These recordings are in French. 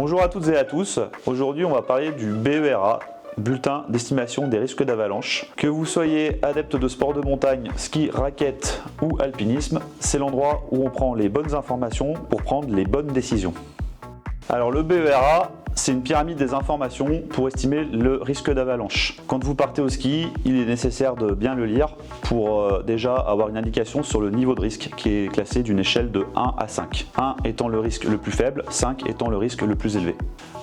Bonjour à toutes et à tous, aujourd'hui on va parler du BERA, bulletin d'estimation des risques d'avalanche. Que vous soyez adepte de sport de montagne, ski, raquette ou alpinisme, c'est l'endroit où on prend les bonnes informations pour prendre les bonnes décisions. Alors le BERA, c'est une pyramide des informations pour estimer le risque d'avalanche. Quand vous partez au ski, il est nécessaire de bien le lire pour déjà avoir une indication sur le niveau de risque qui est classé d'une échelle de 1 à 5. 1 étant le risque le plus faible, 5 étant le risque le plus élevé.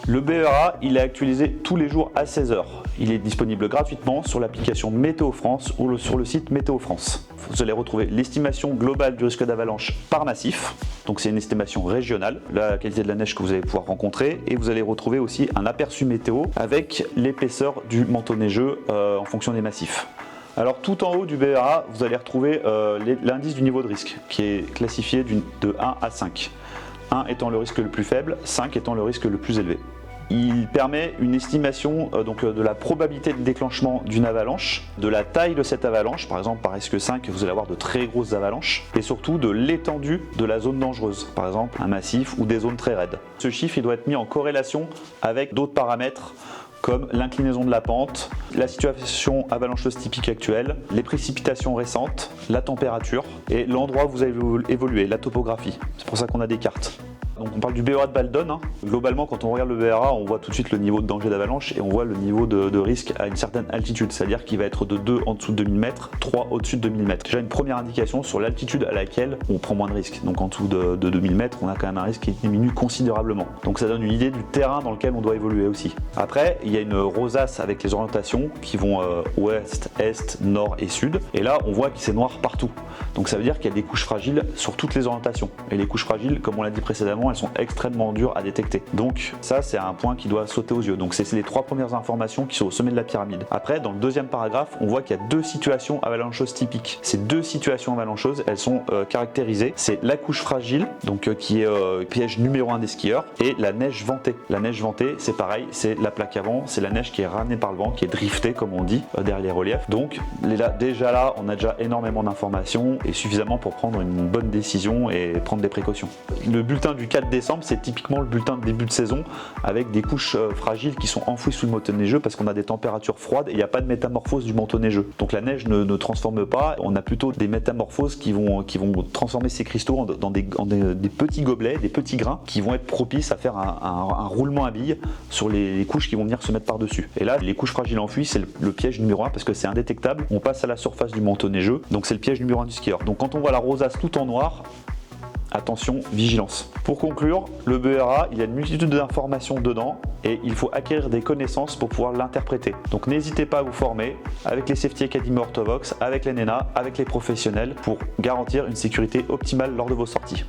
Le BERA, il est actualisé tous les jours à 16 h. Il est disponible gratuitement sur l'application Météo France ou sur le site Météo France. Vous allez retrouver l'estimation globale du risque d'avalanche par massif. Donc c'est une estimation régionale, la qualité de la neige que vous allez pouvoir rencontrer, et vous allez retrouver aussi un aperçu météo avec l'épaisseur du manteau neigeux en fonction des massifs. Alors tout en haut du BERA, vous allez retrouver l'indice du niveau de risque qui est classifié de 1 à 5. 1 étant le risque le plus faible, 5 étant le risque le plus élevé. Il permet une estimation de la probabilité de déclenchement d'une avalanche, de la taille de cette avalanche, par exemple par risque 5 vous allez avoir de très grosses avalanches, et surtout de l'étendue de la zone dangereuse, par exemple un massif ou des zones très raides. Ce chiffre il doit être mis en corrélation avec d'autres paramètres comme l'inclinaison de la pente, la situation avalancheuse typique actuelle, les précipitations récentes, la température et l'endroit où vous avez évolué, la topographie. C'est pour ça qu'on a des cartes. Donc on parle du BERA de Baldon. Globalement, quand on regarde le BERA, on voit tout de suite le niveau de danger d'avalanche et on voit le niveau de risque à une certaine altitude, c'est-à-dire qu'il va être de 2 en dessous de 2000 mètres, 3 au-dessus de 2000 mètres. Déjà une première indication sur l'altitude à laquelle on prend moins de risques. Donc en dessous de 2000 mètres, on a quand même un risque qui diminue considérablement. Donc ça donne une idée du terrain dans lequel on doit évoluer aussi. Après, il y a une rosace avec les orientations qui vont ouest, est, nord et sud. Et là, on voit que c'est noir partout. Donc ça veut dire qu'il y a des couches fragiles sur toutes les orientations. Et les couches fragiles, comme on l'a dit précédemment, elles sont extrêmement dures à détecter. Donc ça, c'est un point qui doit sauter aux yeux. Donc c'est les 3 premières informations qui sont au sommet de la pyramide. Après, dans le deuxième paragraphe, on voit qu'il y a 2 situations avalancheuses typiques. Ces 2 situations avalancheuses, elles sont caractérisées. C'est la couche fragile, donc qui est piège numéro 1 des skieurs, et la neige ventée. La neige ventée, c'est pareil, c'est la plaque avant, c'est la neige qui est ramenée par le vent, qui est driftée, comme on dit, derrière les reliefs. Donc déjà là, on a déjà énormément d'informations et suffisamment pour prendre une bonne décision et prendre des précautions. Le bulletin du 4 décembre, c'est typiquement le bulletin de début de saison avec des couches fragiles qui sont enfouies sous le manteau neigeux parce qu'on a des températures froides et il n'y a pas de métamorphose du manteau neigeux. Donc la neige ne transforme pas, on a plutôt des métamorphoses qui vont transformer ces cristaux dans des petits gobelets, des petits grains qui vont être propices à faire un roulement à billes sur les couches qui vont venir se mettre par-dessus. Et là, les couches fragiles enfouies, c'est le piège numéro 1 parce que c'est indétectable. On passe à la surface du manteau neigeux, donc c'est le piège numéro 1 du skieur. Donc quand on voit la rosace tout en noir, attention, vigilance. Pour conclure, le BERA, il y a une multitude d'informations dedans et il faut acquérir des connaissances pour pouvoir l'interpréter. Donc n'hésitez pas à vous former avec les Safety Academy Orthovox, avec l'ENENA, avec les professionnels pour garantir une sécurité optimale lors de vos sorties.